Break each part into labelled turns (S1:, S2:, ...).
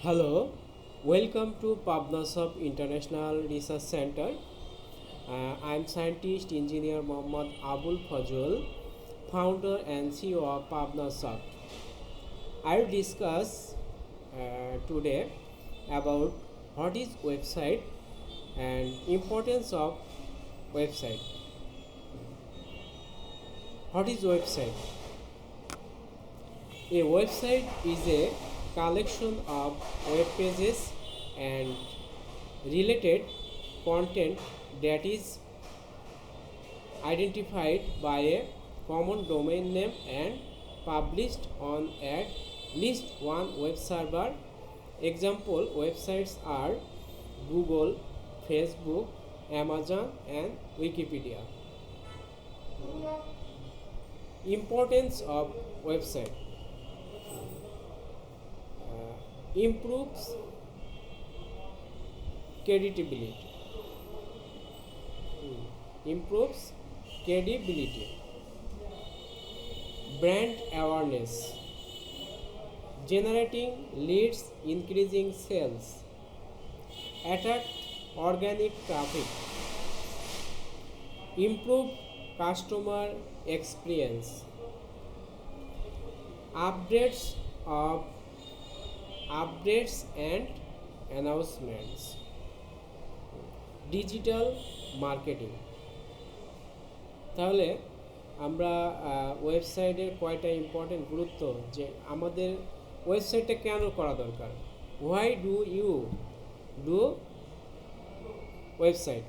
S1: Hello, welcome to Pabnasoft International Research Center. I'm scientist engineer Mohammad Abul Fazal, founder and CEO of Pabnasoft. I'll discuss today about what is website and importance of website. What is website? A website is a collection of web pages and related content that is identified by a common domain name and published on at least one web server. Example websites are Google, Facebook, Amazon, and Wikipedia. Importance of website improves credibility. Improves credibility. Brand awareness. Generating leads, increasing sales. Attract organic traffic. Improve customer experience. Updates and announcements. Digital marketing. তাহলে আমরা ওয়েবসাইটের কয়টা important গুরুত্ব, যে আমাদের ওয়েবসাইটটা কেন করা দরকার, why do you do website,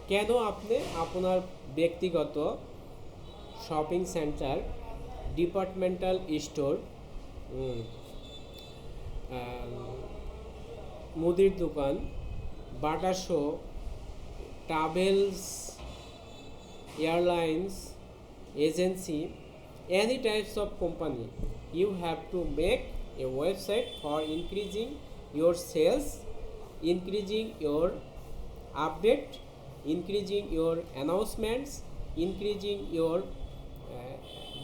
S1: কেন আপনি আপনার ব্যক্তিগত শপিং সেন্টার, ডিপার্টমেন্টাল স্টোর, মুদির দোকান, Bata show, travels, airlines, agency, any types of company, you have to make a website for increasing your sales, increasing your update, increasing your announcements, increasing your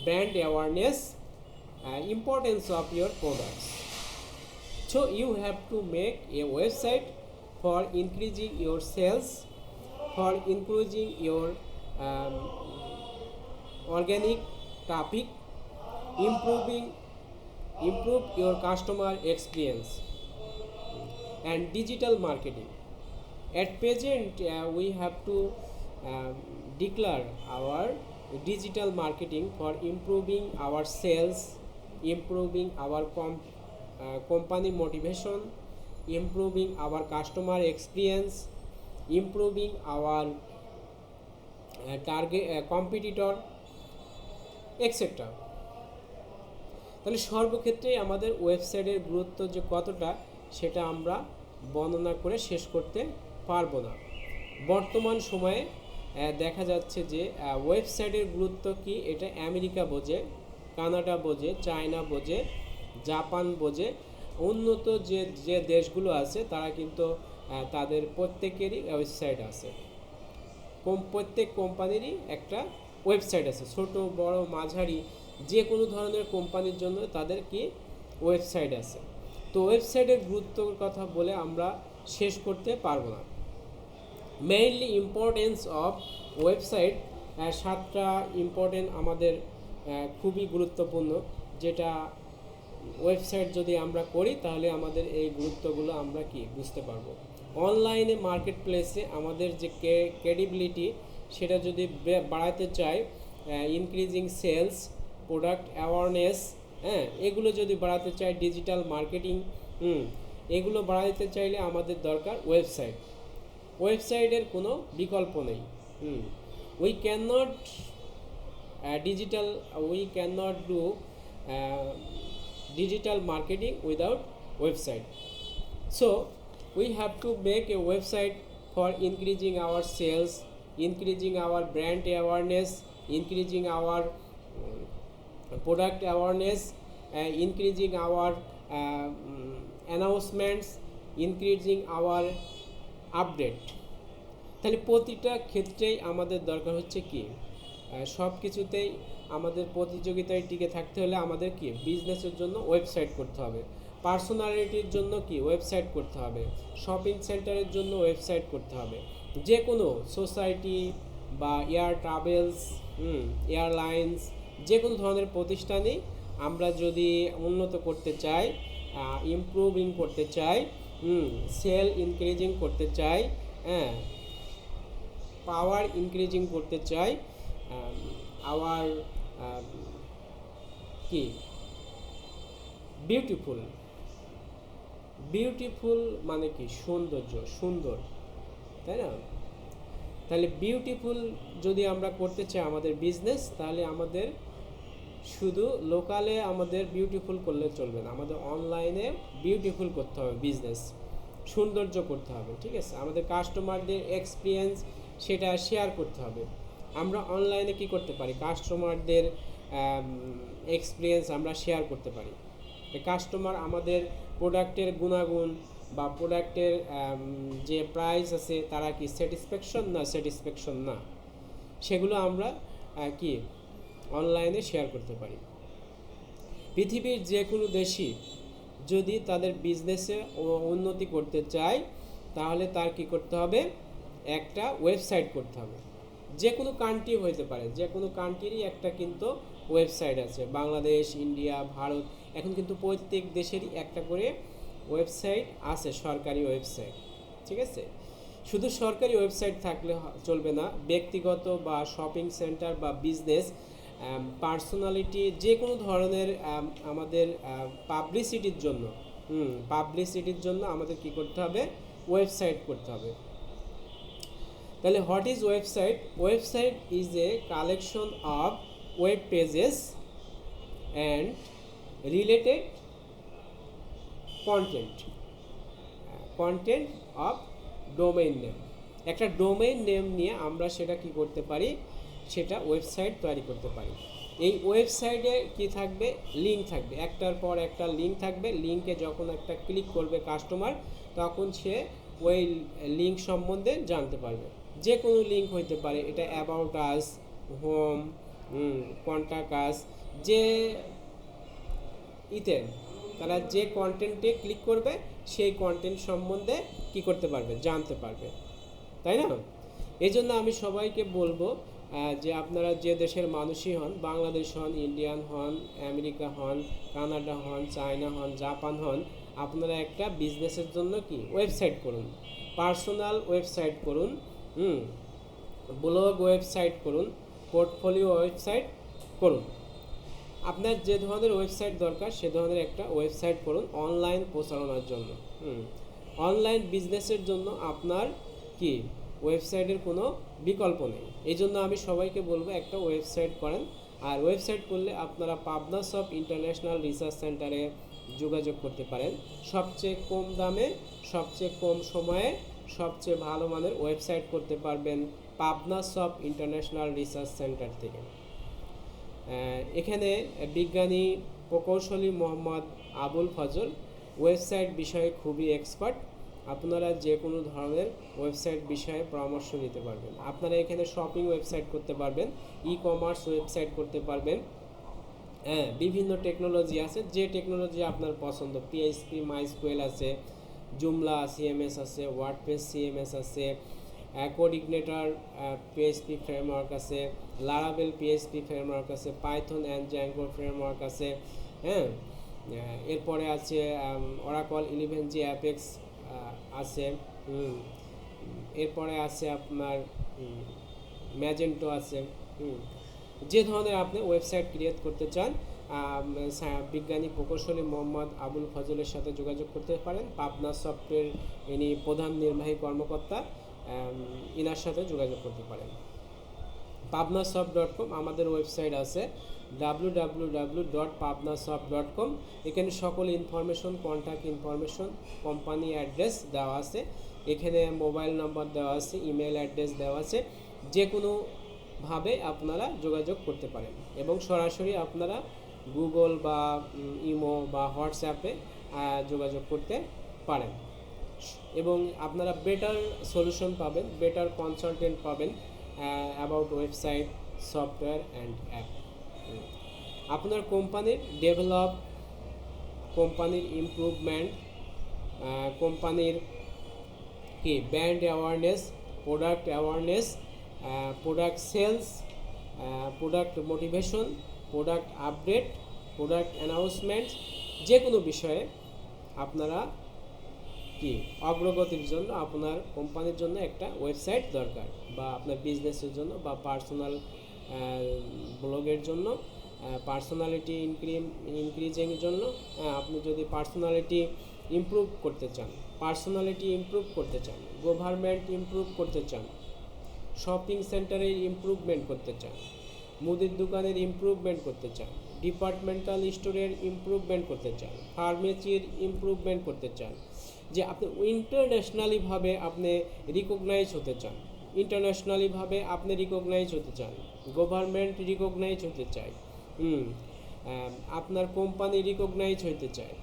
S1: brand awareness, importance of your products. So you have to make a website for increasing your sales, for increasing your organic traffic, improve your customer experience, and digital marketing. At present we have to declare our digital marketing for improving our sales, improving our company motivation, improving our customer experience, improving our target competitor, etcetera. তাহলে সর্বক্ষেত্রে আমাদের ওয়েবসাইটের গুরুত্ব যে কতটা, সেটা আমরা বর্ণনা করে শেষ করতে পারবো না। বর্তমান সময়ে দেখা যাচ্ছে যে ওয়েবসাইটের গুরুত্ব কি, এটা আমেরিকা বোঝে, কানাডা বোঝে, চায়না বোঝে, জাপান বোঝে, উন্নত যে দেশগুলো আছে তারা কিন্তু তাদের প্রত্যেকেরই ওয়েবসাইট আছে। প্রত্যেক কোম্পানিরই একটা ওয়েবসাইট আছে, ছোট বড় মাঝারি যে কোনো ধরনের কোম্পানির জন্য তাদের কি ওয়েবসাইট আছে। তো ওয়েবসাইটের গুরুত্বের কথা বলে আমরা শেষ করতে পারবো না। মেইনলি ইম্পর্টেন্স অফ ওয়েবসাইট, সাতটা ইম্পর্টেন্ট আমাদের খুবই গুরুত্বপূর্ণ, যেটা ওয়েবসাইট যদি আমরা করি তাহলে আমাদের এই গুরুত্বগুলো আমরা কি বুঝতে পারবো। অনলাইনে মার্কেট প্লেসে আমাদের যে ক্রেডিবিলিটি, সেটা যদি বাড়াতে চাই, ইনক্রিজিং সেলস, প্রোডাক্ট অ্যাওয়ারনেস, এগুলো যদি বাড়াতে চাই, ডিজিটাল মার্কেটিং, এগুলো বাড়াতে চাইলে আমাদের দরকার ওয়েবসাইট। ওয়েবসাইটের কোনো বিকল্প নেই। We can not do digital marketing without website. So we have to make a website for increasing our sales, increasing our brand awareness, increasing our product awareness, increasing our announcements, increasing our update. তাহলে প্রতিটা ক্ষেত্রেই আমাদের দরকার হচ্ছে কি, সব কিছুতেই আমাদের প্রতিযোগিতায় টিকে থাকতে হলে আমাদের কি বিজনেসের জন্য ওয়েবসাইট করতে হবে। পার্সোনালিটির জন্য কি ওয়েবসাইট করতে হবে, শপিং সেন্টারের জন্য ওয়েবসাইট করতে হবে, যে কোনো সোসাইটি বা এয়ার ট্রাভেলস, এয়ারলাইন্স, যে কোনো ধরনের প্রতিষ্ঠানই আমরা যদি উন্নত করতে চাই, ইমপ্রুভিং করতে চাই, সেল ইনক্রিজিং করতে চাই, হ্যাঁ, পাওয়ার ইনক্রিজিং করতে চাই, আওয়ার কি বিউটিফুল, বিউটিফুল মানে কি সৌন্দর্য, সুন্দর, তাই না? তাহলে বিউটিফুল যদি আমরা করতে চাই আমাদের বিজনেস, তাহলে আমাদের শুধু লোকালে আমাদের বিউটিফুল করলে চলবে না, আমাদের অনলাইনে বিউটিফুল করতে হবে, বিজনেস সৌন্দর্য করতে হবে, ঠিক আছে? আমাদের কাস্টমারদের এক্সপিরিয়েন্স সেটা শেয়ার করতে হবে। আমরা অনলাইনে কি করতে পারি, কাস্টমারদের এক্সপিরিয়েন্স আমরা শেয়ার করতে পারি। কাস্টমার আমাদের প্রোডাক্টের গুণাগুণ বা প্রোডাক্টের যে প্রাইস আছে তারা কি স্যাটিসফ্যাকশন না স্যাটিসফ্যাকশন না, সেগুলো আমরা কি অনলাইনে শেয়ার করতে পারি। পৃথিবীর যে কোনো দেশই যদি তাদের বিজনেসে উন্নতি করতে চায়, তাহলে তার কি করতে হবে, একটা ওয়েবসাইট করতে হবে। যে কোনো কান্ট্রি হইতে পারে, যে কোনো কান্ট্রিরই একটা কিন্তু ওয়েবসাইট আছে। বাংলাদেশ, ইন্ডিয়া, ভারত, এখন কিন্তু প্রত্যেক দেশেরই একটা করে ওয়েবসাইট আছে, সরকারি ওয়েবসাইট, ঠিক আছে? শুধু সরকারি ওয়েবসাইট থাকলে চলবে না, ব্যক্তিগত বা শপিং সেন্টার বা বিজনেস পার্সোনালিটি যে কোনো ধরনের আমাদের পাবলিসিটির জন্য আমাদের কি করতে হবে, ওয়েবসাইট করতে হবে। তাহলে what is website? Website is a collection of web pages and related content of domain name. একটা ডোমেইন নেম নিয়ে আমরা সেটা কি করতে পারি, সেটা ওয়েবসাইট তৈরি করতে পারি। এই ওয়েবসাইটে কি থাকবে, লিঙ্ক থাকবে, একটার পর একটা লিঙ্ক থাকবে। লিঙ্কে যখন একটা ক্লিক করবে কাস্টমার, তখন সে ওই লিঙ্ক সম্বন্ধে জানতে পারবে। যে কোনো লিঙ্ক হইতে পারে, এটা about us, home, contact us, যে তারা যে কন্টেন্টে ক্লিক করবে সেই কন্টেন্ট সম্বন্ধে কি করতে পারবে, জানতে পারবে, তাই না? এই জন্য আমি সবাইকে বলবো যে আপনারা যে দেশের মানুষই হন, বাংলাদেশ হন, ইন্ডিয়ান হন, আমেরিকা হন, কানাডা হন, চায়না হন, জাপান হন, আপনারা একটা বিজনেসের জন্য কি ওয়েবসাইট করুন, পার্সোনাল ওয়েবসাইট করুন, ব্লগ ওয়েবসাইট করুন, পোর্টফোলিও ওয়েবসাইট করুন। আপনার যে ধরনের ওয়েবসাইট দরকার সে ধরনের একটা ওয়েবসাইট করুন অনলাইন প্রচারণার জন্য। অনলাইন বিজনেসের জন্য আপনার কি ওয়েবসাইটের কোনো বিকল্প নেই। এই জন্য আমি সবাইকে বলবো একটা ওয়েবসাইট করেন। আর ওয়েবসাইট করলে আপনারা পাবনাসফট ইন্টারন্যাশনাল রিসার্চ সেন্টারে যোগাযোগ করতে পারেন। সবচেয়ে কম দামে, সবচেয়ে কম সময়ে, সবচেয়ে ভালো মানের ওয়েবসাইট করতে পারবেন পাবনাসফট ইন্টারন্যাশনাল রিসার্চ সেন্টার থেকে। এখানে বিজ্ঞানী প্রকৌশলী মোহাম্মদ আবুল ফজল ওয়েবসাইট বিষয়ে খুবই এক্সপার্ট। আপনারা যে কোনো ধরনের ওয়েবসাইট বিষয়ে পরামর্শ নিতে পারবেন। আপনারা এখানে শপিং ওয়েবসাইট করতে পারবেন, ই কমার্স ওয়েবসাইট করতে পারবেন, বিভিন্ন টেকনোলজি আছে, যে টেকনোলজি আপনার পছন্দ। পিএইচপি মাইস্কুয়েল আছে, জুমলা সিএমএস আছে, ওয়ার্ডপ্রেস সিএমএস আছে, কোডিগনেটর পিএইচপি ফ্রেমওয়ার্ক আছে, লারাবেল পিএইচপি ফ্রেমওয়ার্ক আছে, পাইথন অ্যান্ড জ্যাঙ্গো ফ্রেমওয়ার্ক আছে, এরপরে আছে অরাকল 11G অ্যাপেক্স আছে, এরপরে আছে আপনার ম্যাজেন্টো আছে। যে ধরনের আপনি ওয়েবসাইট ক্রিয়েট করতে চান, বিজ্ঞানী প্রকৌশলী মোহাম্মদ আবুল ফজলের সাথে যোগাযোগ করতে পারেন। পাবনাসফটের ইনি প্রধান নির্বাহী কর্মকর্তা, ইনার সাথে যোগাযোগ করতে পারেন। pabnasoft.com আমাদের ওয়েবসাইট আছে, www.pabnasoft.com। এখানে সকল information, contact information, company address দেওয়া আছে, এখানে মোবাইল নাম্বার দেওয়া আছে, ইমেল অ্যাড্রেস দেওয়া আছে। যে কোনোভাবে আপনারা যোগাযোগ করতে পারেন এবং সরাসরি আপনারা গুগল বা ইমো বা হোয়াটসঅ্যাপে যোগাযোগ করতে পারেন এবং আপনারা বেটার সলিউশন পাবেন, বেটার কনসালটেন্ট পাবেন about website, software and app. আপনার কোম্পানির ডেভেলপ কোম্পানির ইমপ্রুভমেন্ট, কোম্পানির কি brand awareness, product awareness, product sales, product motivation, product update, product announcement, যে কোনো বিষয়ে আপনারা কি অগ্রগতির জন্য আপনার কোম্পানির জন্য একটা ওয়েবসাইট দরকার, বা আপনার বিজনেসের জন্য বা পার্সোনাল ব্লগের জন্য, পার্সোনালিটি ইনক্রিজিংয়ের জন্য। আপনি যদি পার্সোনালিটি ইমপ্রুভ করতে চান, গভর্নমেন্ট ইমপ্রুভ করতে চান, শপিং সেন্টারের ইমপ্রুভমেন্ট করতে চান, মুদির দোকানের ইমপ্রুভমেন্ট করতে চান, ডিপার্টমেন্টাল স্টোরের ইমপ্রুভমেন্ট করতে চান, ফার্মেসির ইমপ্রুভমেন্ট করতে চান, যে আপনি ইন্টারন্যাশনালিভাবে আপনি রিকগনাইজ হতে চান, গভর্নমেন্ট রিকগনাইজ হতে চায়, আপনার কোম্পানি রিকগনাইজ হতে চায়,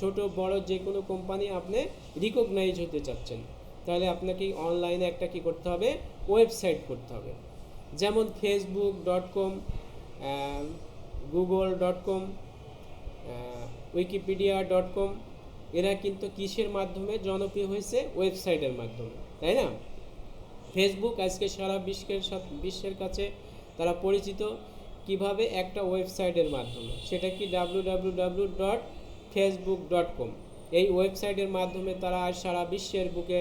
S1: ছোট বড় যে কোনো কোম্পানি আপনি রিকগনাইজ হতে চাচ্ছেন, তাহলে আপনাকে অনলাইনে একটা কি করতে হবে, ওয়েবসাইট করতে হবে। যেমন facebook.com, google.com, wikipedia.com, এরা কিন্তু কিসের মাধ্যমে জনপ্রিয় হয়েছে? ওয়েবসাইটের মাধ্যমে, তাই না? ফেসবুক আজকে সারা বিশ্বের কাছে তারা পরিচিত কিভাবে? একটা ওয়েবসাইটের মাধ্যমে। সেটা কি www.facebook.com। এই ওয়েবসাইটের মাধ্যমে তারা আজ সারা বিশ্বের বুকে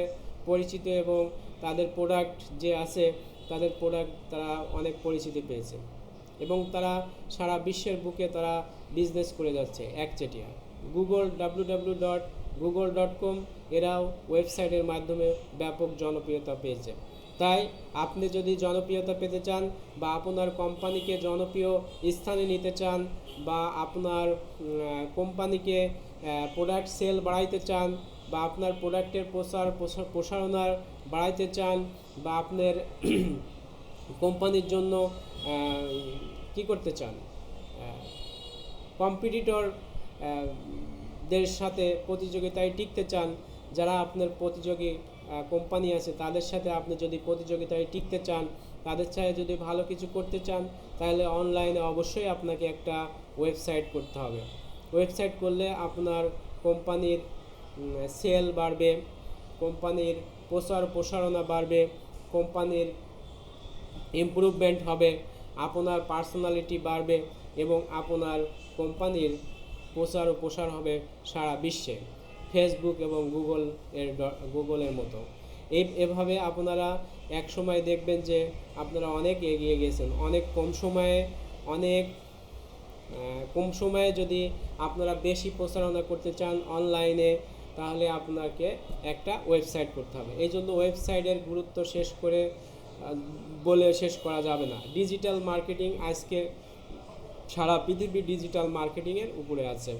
S1: পরিচিত, এবং তাদের প্রোডাক্ট যে আছে, তাদের প্রোডাক্ট তারা অনেক পরিচিতি পেয়েছে, এবং তারা সারা বিশ্বের বুকে তারা বিজনেস করে যাচ্ছে একচেটিয়া। www.google.com এরাও ওয়েবসাইটের মাধ্যমে ব্যাপক জনপ্রিয়তা পেয়েছে। তাই আপনি যদি জনপ্রিয়তা পেতে চান, বা আপনার কোম্পানিকে জনপ্রিয় স্থানে নিতে চান, বা আপনার কোম্পানিকে প্রোডাক্ট সেল বাড়াইতে চান, বা আপনার প্রোডাক্টের প্রসারণার বাড়াইতে চান, বা আপনার কোম্পানির জন্য কি করতে চান, কম্পিটিটরদের সাথে প্রতিযোগিতায় টিকতে চান, যারা আপনার প্রতিযোগী কোম্পানি আছে তাদের সাথে আপনি যদি প্রতিযোগিতায় টিকতে চান, তাদের সাথে যদি ভালো কিছু করতে চান, তাহলে অনলাইনে অবশ্যই আপনাকে একটা ওয়েবসাইট করতে হবে। ওয়েবসাইট করলে আপনার কোম্পানির সেল বাড়বে, কোম্পানির প্রসারণা বাড়বে, কোম্পানির ইমপ্রুভমেন্ট হবে, আপনার পার্সোনালিটি বাড়বে, এবং আপনার কোম্পানির প্রসার হবে সারা বিশ্বে, ফেসবুক এবং গুগলের মতো। এভাবে আপনারা এক সময় দেখবেন যে আপনারা অনেক এগিয়ে গেছেন। অনেক কম সময়ে যদি আপনারা বেশি প্রচারণা করতে চান অনলাইনে, তাহলে আপনাকে একটা ওয়েবসাইট করতে হবে। এই জন্য ওয়েবসাইটের গুরুত্ব শেষ করা যাবে না। ডিজিটাল মার্কেটিং আজকে সারা পৃথিবী ডিজিটাল মার্কেটিংয়ের উপরে আছে।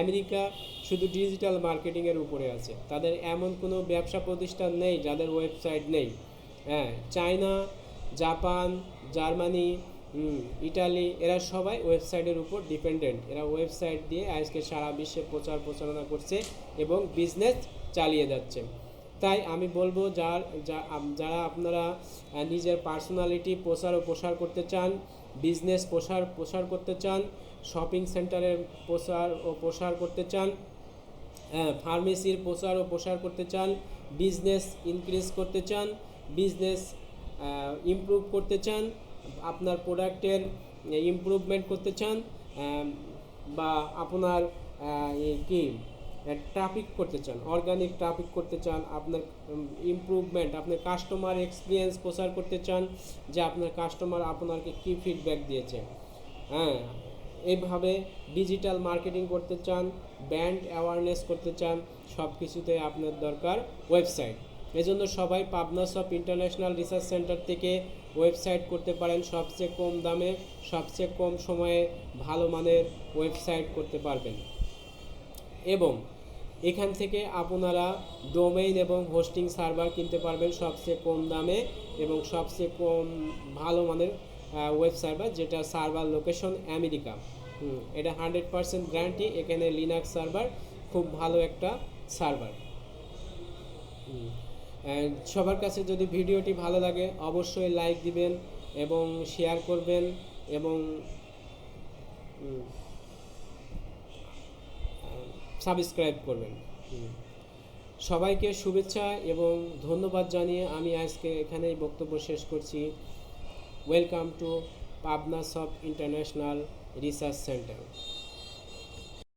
S1: আমেরিকা শুধু ডিজিটাল মার্কেটিংয়ের উপরে আছে, তাদের এমন কোনো ব্যবসা প্রতিষ্ঠান নেই যাদের ওয়েবসাইট নেই। চায়না, জাপান, জার্মানি, ইটালি, এরা সবাই ওয়েবসাইটের উপর ডিপেন্ডেন্ট। এরা ওয়েবসাইট দিয়ে আজকে সারা বিশ্বে প্রচারণা করছে এবং বিজনেস চালিয়ে যাচ্ছে। তাই আমি বলবো, যারা আপনারা নিজের পার্সোনালিটি প্রসার করতে চান, বিজনেস প্রসার করতে চান, শপিং সেন্টারের প্রসার করতে চান, ফার্মেসির প্রসার করতে চান, বিজনেস ইনক্রিজ করতে চান, বিজনেস ইমপ্রুভ করতে চান, আপনার প্রোডাক্টের ইমপ্রুভমেন্ট করতে চান, বা আপনার ট্রাফিক করতে চান, অর্গানিক ট্রাফিক করতে চান, আপনার ইমপ্রুভমেন্ট, আপনার কাস্টমার এক্সপিরিয়েন্স প্রচার করতে চান, যে আপনার কাস্টমার আপনাকে কী ফিডব্যাক দিয়েছে, এইভাবে ডিজিটাল মার্কেটিং করতে চান, ব্র্যান্ড অ্যাওয়ারনেস করতে চান, সব কিছুতে আপনার দরকার ওয়েবসাইট। এজন্য সবাই পাবনাসফট ইন্টারন্যাশনাল রিসার্চ সেন্টার থেকে ওয়েবসাইট করতে পারেন। সবচেয়ে কম দামে, সবচেয়ে কম সময়ে ভালো মানের ওয়েবসাইট করতে পারবেন, এবং এখান থেকে আপনারা ডোমেইন এবং হোস্টিং সার্ভার কিনতে পারবেন সবচেয়ে কম দামে, এবং সবচেয়ে কম ভালো মানের ওয়েব সার্ভার, যেটা সার্ভার লোকেশন আমেরিকা। এটা 100% গ্যারান্টি। এখানে লিনাক্স সার্ভার খুব ভালো একটা সার্ভার। সবার কাছে যদি ভিডিওটি ভালো লাগে অবশ্যই লাইক দিবেন এবং শেয়ার করবেন, এবং সাবস্ক্রাইব করবেন। সবাইকে শুভেচ্ছা এবং ধন্যবাদ জানিয়ে আমি আজকে এখানেই বক্তব্য শেষ করছি। Welcome to Pabnasoft international research centre.